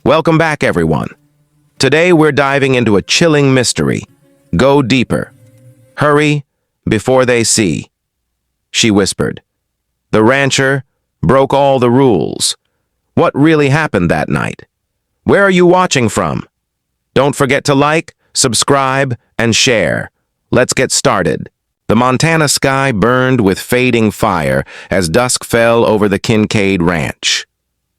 Welcome back, everyone. Today we're diving into a chilling mystery. Go deeper. Hurry before they see, she whispered. The rancher broke all the rules. What really happened that night? Where are you watching from? Don't forget to like, subscribe, and share. Let's get started. The Montana sky burned with fading fire as dusk fell over the Kincaid Ranch.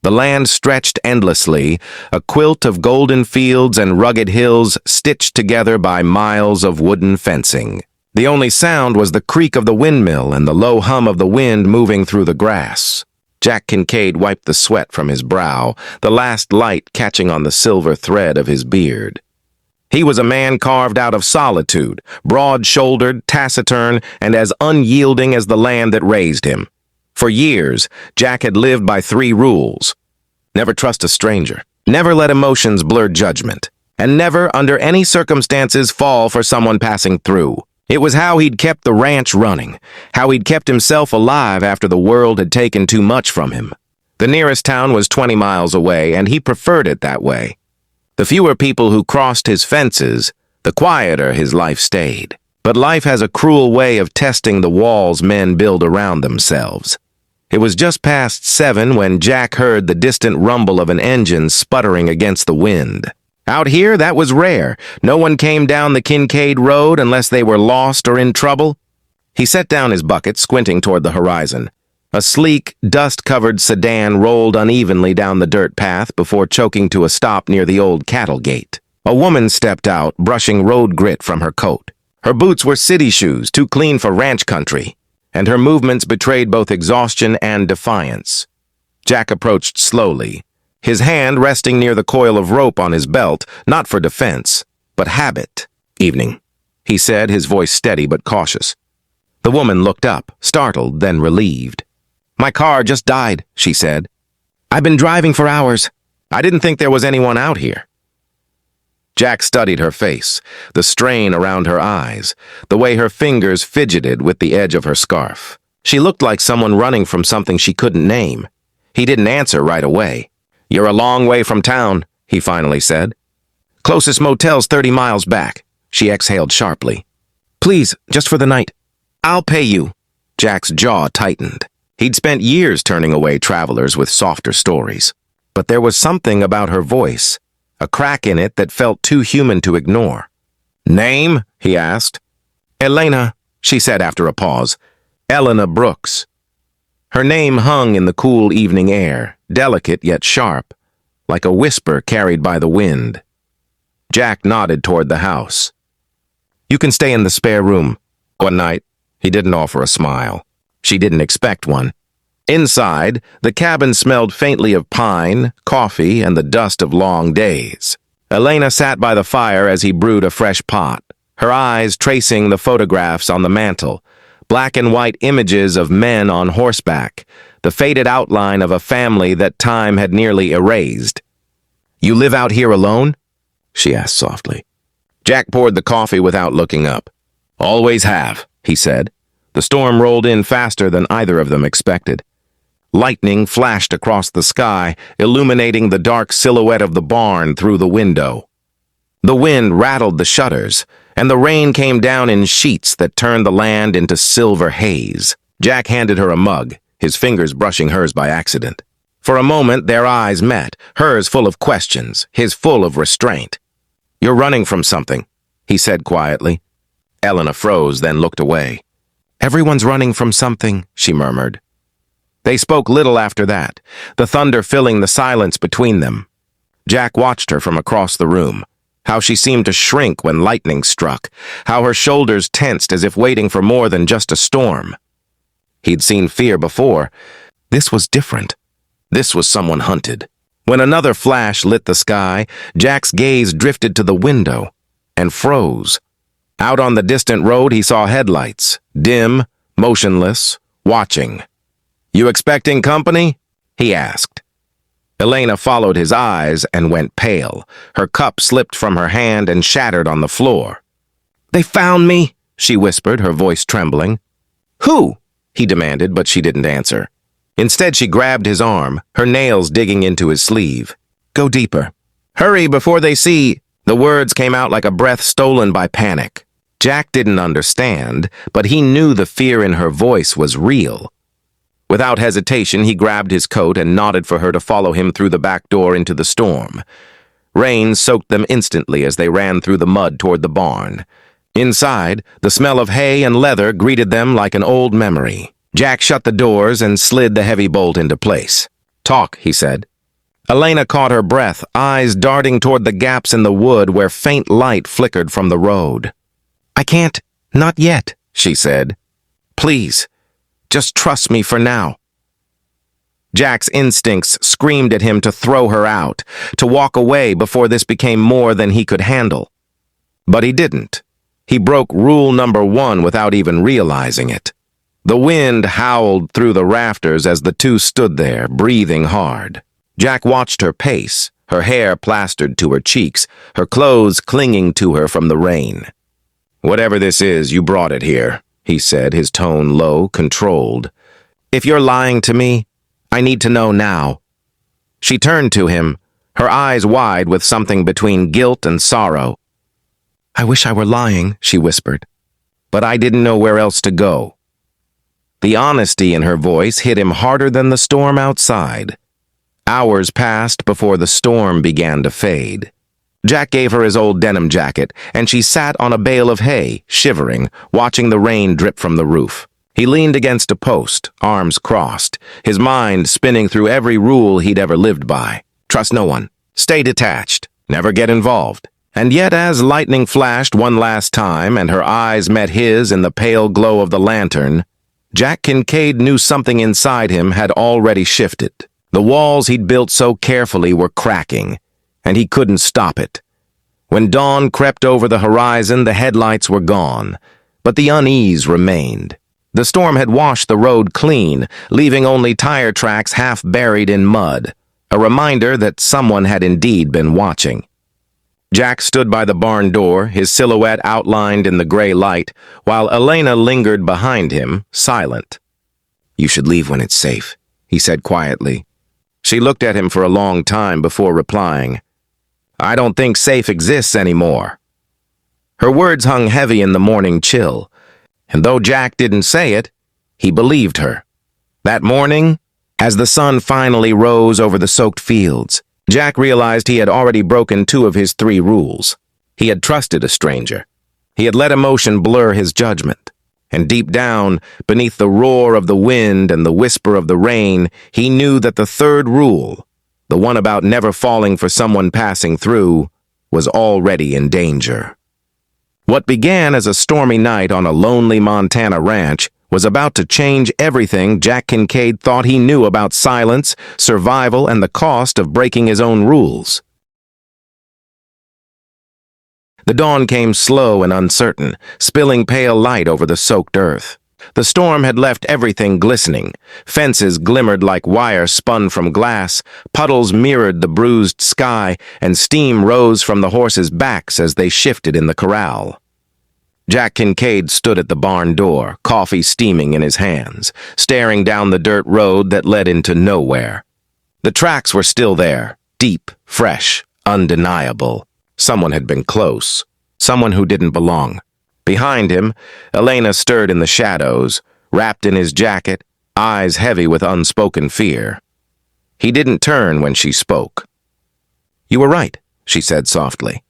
The land stretched endlessly, a quilt of golden fields and rugged hills stitched together by miles of wooden fencing. The only sound was the creak of the windmill and the low hum of the wind moving through the grass. Jack Kincaid wiped the sweat from his brow, the last light catching on the silver thread of his beard. He was a man carved out of solitude, broad-shouldered, taciturn, and as unyielding as the land that raised him. For years, Jack had lived by 3 rules. Never trust a stranger, never let emotions blur judgment, and never, under any circumstances, fall for someone passing through. It was how he'd kept the ranch running, how he'd kept himself alive after the world had taken too much from him. The nearest town was 20 miles away, and he preferred it that way. The fewer people who crossed his fences, the quieter his life stayed. But life has a cruel way of testing the walls men build around themselves. It was just past 7 when Jack heard the distant rumble of an engine sputtering against the wind. Out here, that was rare. No one came down the Kincaid Road unless they were lost or in trouble. He set down his bucket, squinting toward the horizon. A sleek, dust-covered sedan rolled unevenly down the dirt path before choking to a stop near the old cattle gate. A woman stepped out, brushing road grit from her coat. Her boots were city shoes, too clean for ranch country, and her movements betrayed both exhaustion and defiance. Jack approached slowly, his hand resting near the coil of rope on his belt, not for defense, but habit. "Evening," he said, his voice steady but cautious. The woman looked up, startled, then relieved. "My car just died," she said. "I've been driving for hours. I didn't think there was anyone out here." Jack studied her face, the strain around her eyes, the way her fingers fidgeted with the edge of her scarf. She looked like someone running from something she couldn't name. He didn't answer right away. "You're a long way from town," he finally said. "Closest motel's 30 miles back," she exhaled sharply. "Please, just for the night. I'll pay you." Jack's jaw tightened. He'd spent years turning away travelers with softer stories. But there was something about her voice, a crack in it that felt too human to ignore. "Name?" he asked. "Elena," she said after a pause. "Elena Brooks." Her name hung in the cool evening air, delicate yet sharp, like a whisper carried by the wind. Jack nodded toward the house. "You can stay in the spare room." One night, he didn't offer a smile. She didn't expect one. Inside, the cabin smelled faintly of pine, coffee, and the dust of long days. Elena sat by the fire as he brewed a fresh pot, her eyes tracing the photographs on the mantel, black and white images of men on horseback, the faded outline of a family that time had nearly erased. "You live out here alone?" she asked softly. Jack poured the coffee without looking up. "Always have," he said. The storm rolled in faster than either of them expected. Lightning flashed across the sky, illuminating the dark silhouette of the barn through the window. The wind rattled the shutters, and the rain came down in sheets that turned the land into silver haze. Jack handed her a mug, his fingers brushing hers by accident. For a moment, their eyes met, hers full of questions, his full of restraint. "You're running from something," he said quietly. Elena froze, then looked away. "Everyone's running from something," she murmured. They spoke little after that, the thunder filling the silence between them. Jack watched her from across the room, how she seemed to shrink when lightning struck, how her shoulders tensed as if waiting for more than just a storm. He'd seen fear before. This was different. This was someone hunted. When another flash lit the sky, Jack's gaze drifted to the window and froze. Out on the distant road, he saw headlights, dim, motionless, watching. "You expecting company?" he asked. Elena followed his eyes and went pale. Her cup slipped from her hand and shattered on the floor. "They found me," she whispered, her voice trembling. "Who?" he demanded, but she didn't answer. Instead, she grabbed his arm, her nails digging into his sleeve. "Go deeper," Hurry before they see. The words came out like a breath stolen by panic. Jack didn't understand, but he knew the fear in her voice was real. Without hesitation, he grabbed his coat and nodded for her to follow him through the back door into the storm. Rain soaked them instantly as they ran through the mud toward the barn. Inside, the smell of hay and leather greeted them like an old memory. Jack shut the doors and slid the heavy bolt into place. "Talk," he said. Elena caught her breath, eyes darting toward the gaps in the wood where faint light flickered from the road. "I can't, not yet," she said. "Please, just trust me for now." Jack's instincts screamed at him to throw her out, to walk away before this became more than he could handle. But he didn't. He broke rule number 1 without even realizing it. The wind howled through the rafters as the two stood there, breathing hard. Jack watched her pace, her hair plastered to her cheeks, her clothes clinging to her from the rain. "Whatever this is, you brought it here," he said, his tone low, controlled. "If you're lying to me, I need to know now." She turned to him, her eyes wide with something between guilt and sorrow. "I wish I were lying," she whispered, "but I didn't know where else to go." The honesty in her voice hit him harder than the storm outside. Hours passed before the storm began to fade. Jack gave her his old denim jacket, and she sat on a bale of hay, shivering, watching the rain drip from the roof. He leaned against a post, arms crossed, his mind spinning through every rule he'd ever lived by. Trust no one. Stay detached. Never get involved. And yet as lightning flashed one last time and her eyes met his in the pale glow of the lantern, Jack Kincaid knew something inside him had already shifted. The walls he'd built so carefully were cracking, and he couldn't stop it. When dawn crept over the horizon, the headlights were gone, but the unease remained. The storm had washed the road clean, leaving only tire tracks half buried in mud, a reminder that someone had indeed been watching. Jack stood by the barn door, his silhouette outlined in the gray light, while Elena lingered behind him, silent. "You should leave when it's safe," he said quietly. She looked at him for a long time before replying, "I don't think safe exists anymore." Her words hung heavy in the morning chill, and though Jack didn't say it, he believed her. That morning, as the sun finally rose over the soaked fields, Jack realized he had already broken 2 of his 3 rules. He had trusted a stranger. He had let emotion blur his judgment. And deep down, beneath the roar of the wind and the whisper of the rain, he knew that the 3rd rule, the one about never falling for someone passing through, was already in danger. What began as a stormy night on a lonely Montana ranch was about to change everything Jack Kincaid thought he knew about silence, survival, and the cost of breaking his own rules. The dawn came slow and uncertain, spilling pale light over the soaked earth. The storm had left everything glistening. Fences glimmered like wire spun from glass, puddles mirrored the bruised sky, and steam rose from the horses' backs as they shifted in the corral. Jack Kincaid stood at the barn door, coffee steaming in his hands, staring down the dirt road that led into nowhere. The tracks were still there, deep, fresh, undeniable. Someone had been close, someone who didn't belong. Behind him, Elena stirred in the shadows, wrapped in his jacket, eyes heavy with unspoken fear. He didn't turn when she spoke. "You were right," she said softly.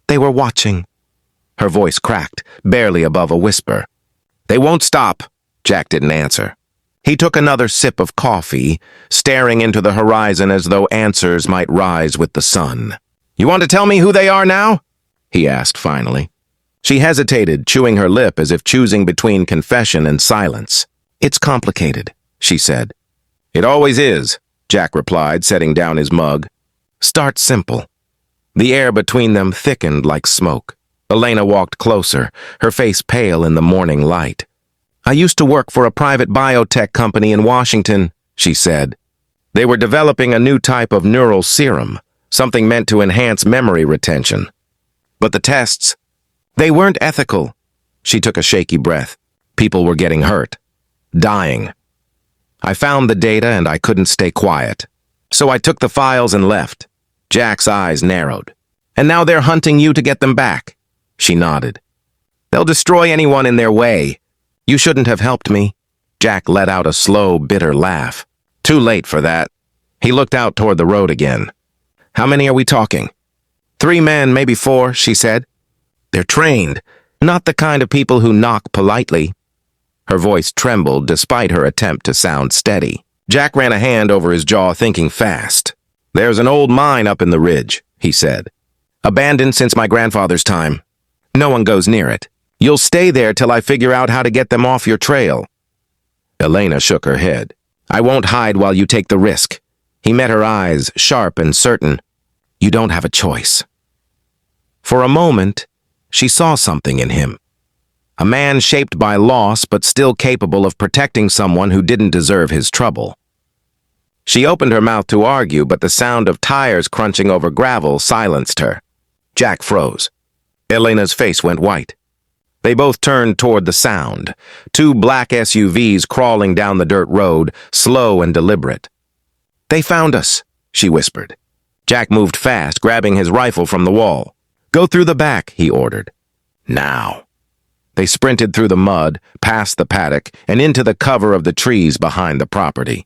"They were watching." Her voice cracked, barely above a whisper. "They won't stop." Jack didn't answer. He took another sip of coffee, staring into the horizon as though answers might rise with the sun. "You want to tell me who they are now?" he asked finally. She hesitated, chewing her lip as if choosing between confession and silence. "It's complicated," she said. "It always is," Jack replied, setting down his mug. "Start simple." The air between them thickened like smoke. Elena walked closer, her face pale in the morning light. "I used to work for a private biotech company in Washington," she said. They were developing a new type of neural serum, something meant to enhance memory retention. But the tests, they weren't ethical. She took a shaky breath. People were getting hurt, dying. I found the data and I couldn't stay quiet. So I took the files and left. Jack's eyes narrowed. And now they're hunting you to get them back. She nodded. They'll destroy anyone in their way. You shouldn't have helped me. Jack let out a slow, bitter laugh. Too late for that. He looked out toward the road again. How many are we talking? 3 men, maybe 4, she said. They're trained, not the kind of people who knock politely. Her voice trembled despite her attempt to sound steady. Jack ran a hand over his jaw, thinking fast. There's an old mine up in the ridge, he said. Abandoned since my grandfather's time. No one goes near it. You'll stay there till I figure out how to get them off your trail. Elena shook her head. I won't hide while you take the risk. He met her eyes, sharp and certain. You don't have a choice. For a moment, she saw something in him. A man shaped by loss but still capable of protecting someone who didn't deserve his trouble. She opened her mouth to argue, but the sound of tires crunching over gravel silenced her. Jack froze. Elena's face went white. They both turned toward the sound, 2 black SUVs crawling down the dirt road, slow and deliberate. They found us, she whispered. Jack moved fast, grabbing his rifle from the wall. Go through the back, he ordered. Now. They sprinted through the mud, past the paddock, and into the cover of the trees behind the property.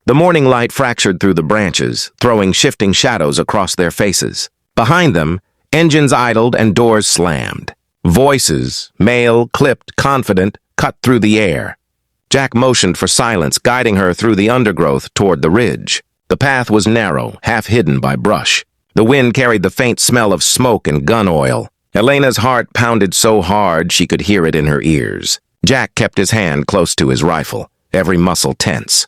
The morning light fractured through the branches, throwing shifting shadows across their faces. Behind them, engines idled and doors slammed. Voices, male, clipped, confident, cut through the air. Jack motioned for silence, guiding her through the undergrowth toward the ridge. The path was narrow, half hidden by brush. The wind carried the faint smell of smoke and gun oil. Elena's heart pounded so hard she could hear it in her ears. Jack kept his hand close to his rifle, every muscle tense.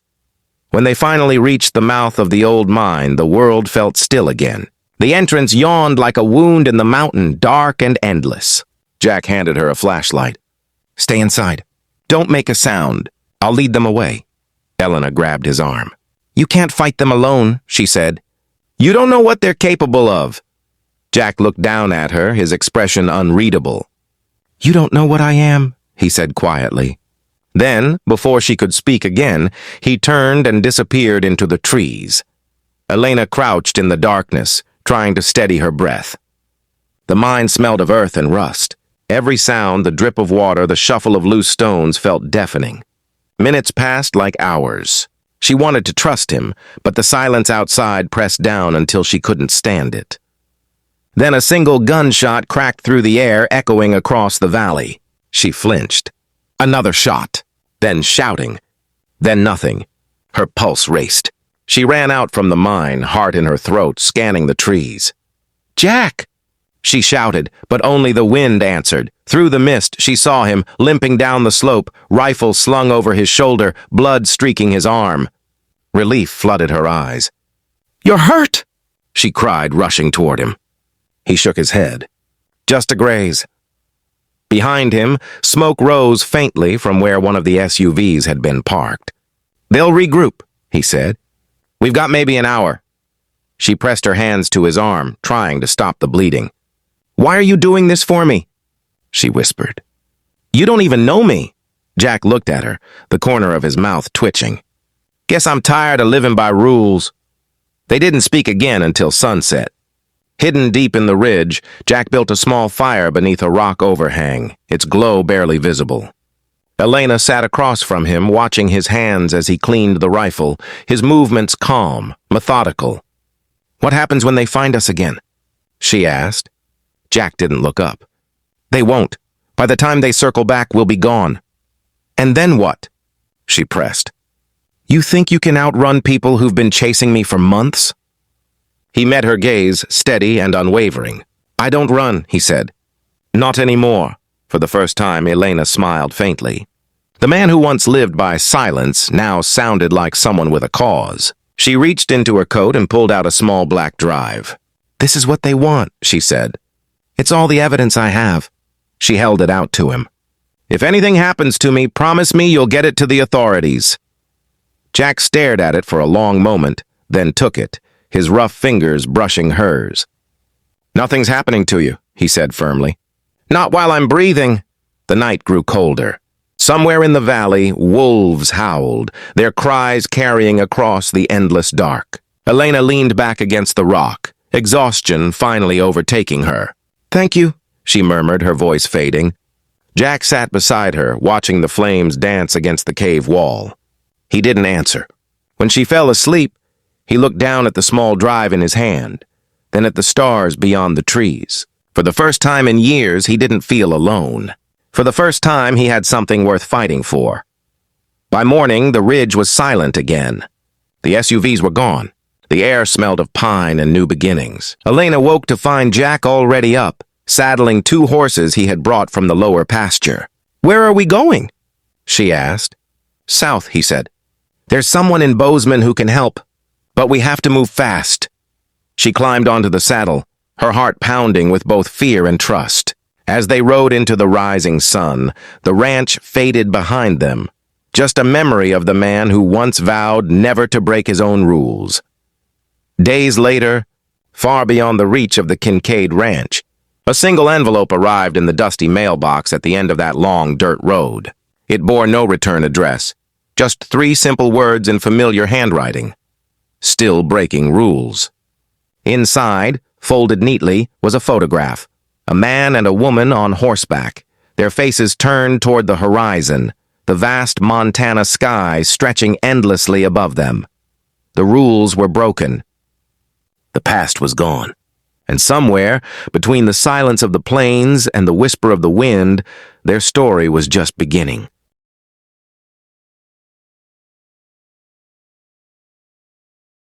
When they finally reached the mouth of the old mine, the world felt still again. The entrance yawned like a wound in the mountain, dark and endless. Jack handed her a flashlight. Stay inside. Don't make a sound. I'll lead them away. Elena grabbed his arm. You can't fight them alone, she said. You don't know what they're capable of. Jack looked down at her, his expression unreadable. You don't know what I am, he said quietly. Then, before she could speak again, he turned and disappeared into the trees. Elena crouched in the darkness, trying to steady her breath. The mine smelled of earth and rust. Every sound, the drip of water, the shuffle of loose stones felt deafening. Minutes passed like hours. She wanted to trust him, but the silence outside pressed down until she couldn't stand it. Then a single gunshot cracked through the air, echoing across the valley. She flinched. Another shot. Then shouting. Then nothing. Her pulse raced. She ran out from the mine, heart in her throat, scanning the trees. Jack! She shouted, but only the wind answered. Through the mist, she saw him, limping down the slope, rifle slung over his shoulder, blood streaking his arm. Relief flooded her eyes. You're hurt! She cried, rushing toward him. He shook his head. Just a graze. Behind him, smoke rose faintly from where one of the SUVs had been parked. They'll regroup, he said. We've got maybe an hour. She pressed her hands to his arm, trying to stop the bleeding. Why are you doing this for me? She whispered. You don't even know me. Jack looked at her, the corner of his mouth twitching. Guess I'm tired of living by rules. They didn't speak again until sunset. Hidden deep in the ridge, Jack built a small fire beneath a rock overhang, its glow barely visible. Elena sat across from him, watching his hands as he cleaned the rifle, his movements calm, methodical. What happens when they find us again? She asked. Jack didn't look up. They won't. By the time they circle back, we'll be gone. And then what? She pressed. You think you can outrun people who've been chasing me for months? He met her gaze, steady and unwavering. I don't run, he said. Not anymore. For the first time, Elena smiled faintly. The man who once lived by silence now sounded like someone with a cause. She reached into her coat and pulled out a small black drive. This is what they want, she said. It's all the evidence I have. She held it out to him. If anything happens to me, promise me you'll get it to the authorities. Jack stared at it for a long moment, then took it, his rough fingers brushing hers. Nothing's happening to you, he said firmly. Not while I'm breathing. The night grew colder. Somewhere in the valley, wolves howled, their cries carrying across the endless dark. Elena leaned back against the rock, exhaustion finally overtaking her. "Thank you," she murmured, her voice fading. Jack sat beside her, watching the flames dance against the cave wall. He didn't answer. When she fell asleep, he looked down at the small drive in his hand, then at the stars beyond the trees. For the first time in years, he didn't feel alone. For the first time, he had something worth fighting for. By morning, the ridge was silent again. The SUVs were gone. The air smelled of pine and new beginnings. Elena woke to find Jack already up, saddling 2 horses he had brought from the lower pasture. "Where are we going?" she asked. "South," he said. "There's someone in Bozeman who can help, but we have to move fast." She climbed onto the saddle, her heart pounding with both fear and trust. As they rode into the rising sun, the ranch faded behind them, just a memory of the man who once vowed never to break his own rules. Days later, far beyond the reach of the Kincaid Ranch, a single envelope arrived in the dusty mailbox at the end of that long dirt road. It bore no return address, just 3 simple words in familiar handwriting. Still breaking rules. Inside, folded neatly, was a photograph. A man and a woman on horseback, their faces turned toward the horizon, the vast Montana sky stretching endlessly above them. The rules were broken. The past was gone. And somewhere, between the silence of the plains and the whisper of the wind, their story was just beginning.